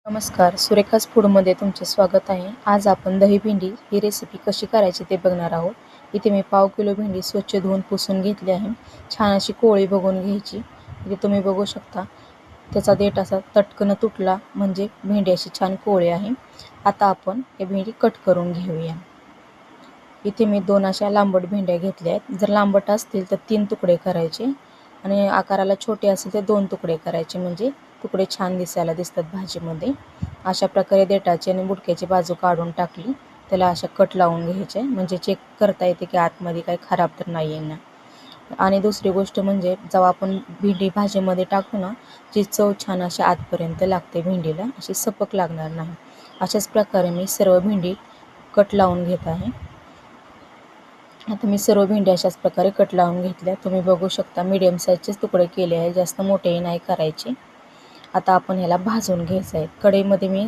नमस्कार, सुरेखाच फूडमध्ये तुमचे स्वागत आहे. आज आपण दही भेंडी ही रेसिपी कशी करायची ते बघणार आहोत. इथे मी 1/2 किलो भेंडी स्वच्छ धुवून पुसून घेतली आहे. छान अशी कोळी बघून घ्यायची. इथे तुम्ही बघू शकता त्याचा देठ असा तटकन तुटला म्हणजे भेंडी अशी छान कोळी आहे. आता आपण हे भेंडी कट करून घेऊया. इथे मी 2 अशा लांबट भेंड्या घेतल्या आहेत. जर लांबट असतील तर 3 तुकडे करायचे आणि आकाराला छोटे असेल तर 2 तुकडे करायचे, म्हणजे तुकडे छान दिसायला दिसतात भाजीमध्ये. अशा प्रकारे देठाची आणि बुडक्याची बाजू काढून टाकली. त्याला अशा कट लावून घ्यायचे, म्हणजे चेक करता येते की आतमध्ये काही खराब तर नाही आहे ना. आणि दुसरी गोष्ट म्हणजे जेव्हा आपण भेंडी भाजीमध्ये टाकू ना, जी चव छान अशी आतपर्यंत लागते भेंडीला, अशी सपक लागणार नाही. अशाच प्रकारे मी सर्व भेंडी कट लावून घेत आहे. आता मी सर्व भेंड्या अशाच प्रकारे कट लावून घेतल्या. तुम्ही बघू शकता मीडियम साईजचेच तुकडे केले आहे, जास्त मोठेही नाही करायचे. आता आपण ह्याला भाजून घ्यायचं आहे. कढईमध्ये मी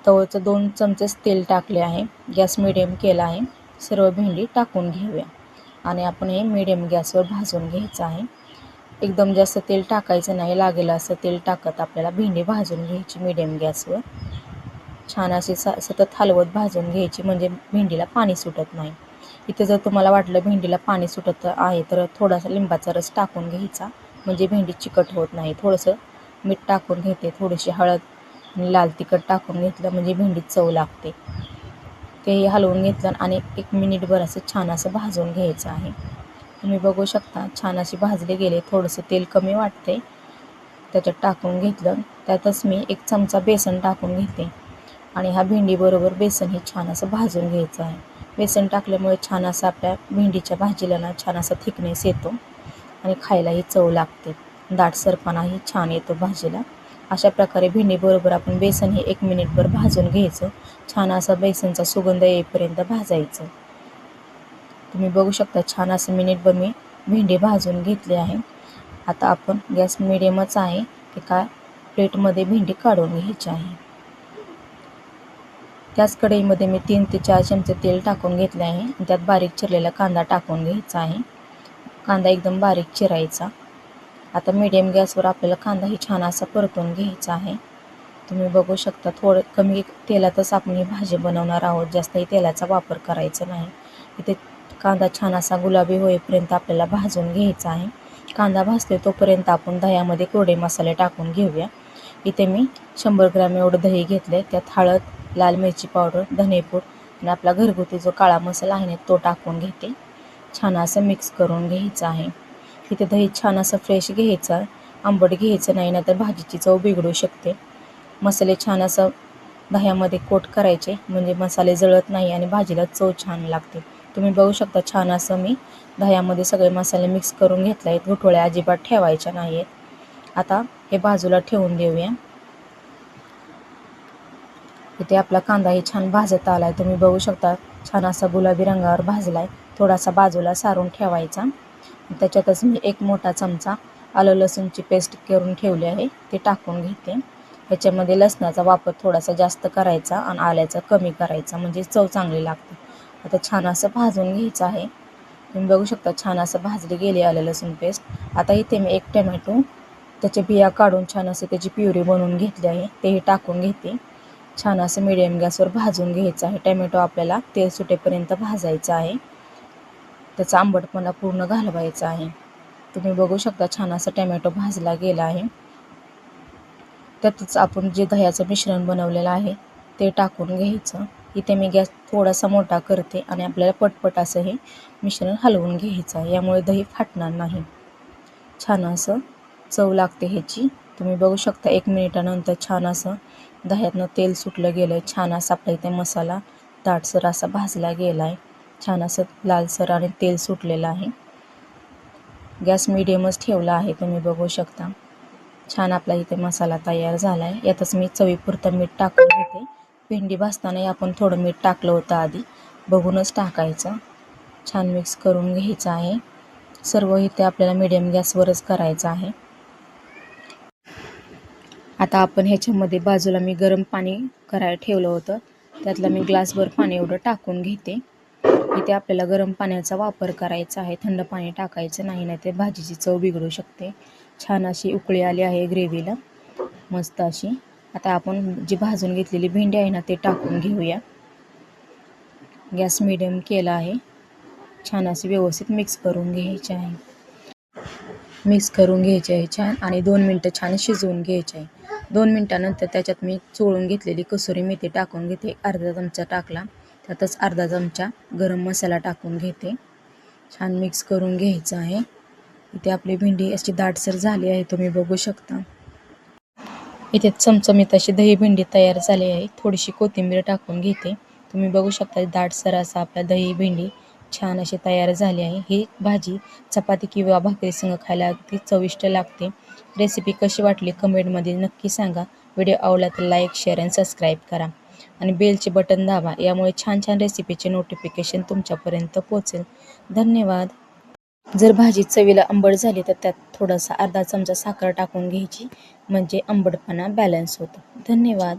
तवचं 2 चमचेच तेल टाकले आहे. गॅस मिडियम केला आहे. सर्व भेंडी टाकून घेऊया आणि आपण हे मिडियम गॅसवर भाजून घ्यायचं आहे. एकदम जास्त तेल टाकायचं नाही, लागेल असं तेल टाकत आपल्याला भेंडी भाजून घ्यायची मिडियम गॅसवर. छान अशी सतत हलवत भाजून घ्यायची, म्हणजे भेंडीला पाणी सुटत नाही. इथे जर तुम्हाला वाटलं भेंडीला पाणी सुटत आहे तर थोडासा लिंबाचा रस टाकून घ्यायचा, म्हणजे भेंडी चिकट होत नाही. थोडंसं मीठ टाकून घेते, थोडीशी हळद आणि लाल तिखट टाकून घेतलं म्हणजे भेंडीत चव लागते. तेही हलवून घेतलं आणि 1 मिनिटभर असं छान असं भाजून घ्यायचं आहे. तुम्ही बघू शकता छान अशी भाजले गेले. थोडंसं तेल कमी वाटते, त्याच्यात टाकून घेतलं. त्यातच मी 1 चमचा बेसन टाकून घेते आणि ह्या भेंडीबरोबर बेसनही छान असं भाजून घ्यायचं आहे. बेसन टाकल्यामुळे छान असं आपल्या भेंडीच्या भाजीला ना छान असा थिकनेस येतो आणि खायलाही चव लागते. दाटसरपणाही छान येतो भाजीला. अशा प्रकारे भेंडीबरोबर आपण बेसनही 1 मिनिटभर भाजून घ्यायचं. छान असा बेसनचा सुगंध येईपर्यंत भाजायचं. तुम्ही बघू शकता छान असं मिनिटभर मी भेंडी भाजून घेतली आहे. आता आपण गॅस मिडियमच आहे. एका प्लेटमध्ये भेंडी काढून घ्यायची आहे. त्याच कढईमध्ये मी 3 ते 4 चमचे तेल टाकून घेतले आहे आणि त्यात बारीक चिरलेला कांदा टाकून घ्यायचा आहे. कांदा एकदम बारीक चिरायचा. आता मीडियम गॅसवर आपल्याला कांदाही छान असा परतून घ्यायचा आहे. तुम्ही बघू शकता थोडं कमी तेलातच आपण ही भाजी बनवणार आहोत, जास्तही तेलाचा वापर करायचा नाही. इथे कांदा छान असा गुलाबी होईपर्यंत आपल्याला भाजून घ्यायचा आहे. कांदा भाजते तोपर्यंत आपण दह्यामध्ये कोरडे मसाले टाकून घेऊया. इथे मी 100 ग्रॅम एवढं दही घेतलं. त्यात हळद, लाल मिरची पावडर, धनेपूड आणि आपला घरगुती जो काळा मसाला आहे ना तो टाकून घेते. छान असं मिक्स करून घ्यायचं आहे. इथे दही छान असं फ्रेश घ्यायचं, आंबट घ्यायचं नाही, नाहीतर भाजीची चव बिघडू शकते. मसाले छान असं दह्यामध्ये कोट करायचे, म्हणजे मसाले जळत नाही आणि भाजीला चव छान लागते. तुम्ही बघू शकता छान असं मी दह्यामध्ये सगळे मसाले मिक्स करून घेतले आहेत. गुठळ्या अजिबात ठेवायच्या नाही आहेत. आता हे बाजूला ठेवून देऊया. इथे आपला कांदाही छान भाजत आला आहे. तुम्ही बघू शकता छान असा गुलाबी रंगावर भाजला आहे. थोडासा बाजूला सारून ठेवायचा. त्याच्यातच मी 1 मोठा चमचा आलं लसूणची पेस्ट करून ठेवली आहे, ते टाकून घेते. ह्याच्यामध्ये लसणाचा वापर थोडासा जास्त करायचा आणि आल्याचा कमी करायचा, म्हणजे चव चांगली लागते. आता छान असं भाजून घ्यायचं आहे. तुम्ही बघू शकता छान असं भाजली गेली आलं लसूण पेस्ट. आता इथे मी 1 टोमॅटो त्याचे बिया काढून छान असं त्याची प्युरी बनवून घेतली आहे, तेही टाकून घेते. छान असं मिडियम गॅसवर भाजून घ्यायचं आहे. टोमॅटो आपल्याला तेल सुटेपर्यंत भाजायचं आहे. त्याचा आंबटपणा पूर्ण घालवायचा आहे. तुम्ही बघू शकता छान असा टोमॅटो भाजला गेला आहे. त्यातच आपण जे दह्याचं मिश्रण बनवलेलं आहे ते टाकून घ्यायचं. इथे मी गॅस थोडासा मोठा करते आणि आपल्याला पटपट असं हे मिश्रण हलवून घ्यायचं आहे, यामुळे दही फाटणार नाही. छान असं चव लागते ह्याची. तुम्ही बघू शकता 1 मिनिटानंतर छान असं दह्यातनं तेल सुटलं गेलं. छान असा आपल्या इथे मसाला दाटसर असा भाजला गेला आहे. छान असं लालसर आणि तेल सुटलेलं आहे. गॅस मिडियमच ठेवला आहे. तुम्ही बघू शकता छान आपला इथे मसाला तयार झाला आहे. यातच मी चवीपुरतं मीठ टाकून घेते. भेंडी भाजतानाही आपण थोडं मीठ टाकलं होतं आधी, बघूनच टाकायचं. छान मिक्स करून घ्यायचं आहे. सर्व इथे आपल्याला मिडियम गॅसवरच करायचं आहे. आता आपण ह्याच्यामध्ये बाजूला मी गरम पाणी करायला ठेवलं होतं, त्यातलं मी ग्लासभर पाणी एवढं टाकून घेते. इथे आपल्याला गरम पाण्याचा वापर करायचा आहे, थंड पाणी टाकायचं नाही, नाही ते भाजीची चव बिघडू शकते. छान अशी उकळी आली आहे ग्रेव्हीला, मस्त अशी. आता आपण जी भाजून घेतलेली भेंडी आहे ना ते टाकून घेऊया. गॅस मिडियम केला आहे. छान असे व्यवस्थित मिक्स करून घ्यायचे आहे. छान आणि 2 मिनटं छान शिजवून घ्यायचे आहे. 2 मिनटानंतर त्याच्यात मी चोळून घेतलेली कसुरी मेथी टाकून घेते. अर्धा चमचा टाकला. त्यातच अर्धा चमचा गरम मसाला टाकून घेते. छान मिक्स करून घ्यायचं आहे. इथे आपली भेंडी अशी दाटसर झाली आहे, तुम्ही बघू शकता. इथे चमचमीत अशी दही भेंडी तयार झाली आहे. थोडीशी कोथिंबीर टाकून घेते. तुम्ही बघू शकता दाटसर असा आपला दही भेंडी छान अशी तयार झाली आहे. ही भाजी चपाती किंवा भाकरीसंग खायला अगदी चविष्ट लागते. रेसिपी कशी वाटली कमेंटमध्ये नक्की सांगा. व्हिडिओ आवडला तर लाईक, शेअर आणि सबस्क्राईब करा आणि बेलचे बटन दाबा. यामुळे छान छान रेसिपीचे नोटिफिकेशन तुमच्यापर्यंत पोहोचेल. धन्यवाद. जर भाजी चवीला आंबट झाली तर त्यात थोडासा अर्धा चमचा साखर टाकून घ्यायची, म्हणजे आंबटपणा बॅलन्स होतो. धन्यवाद.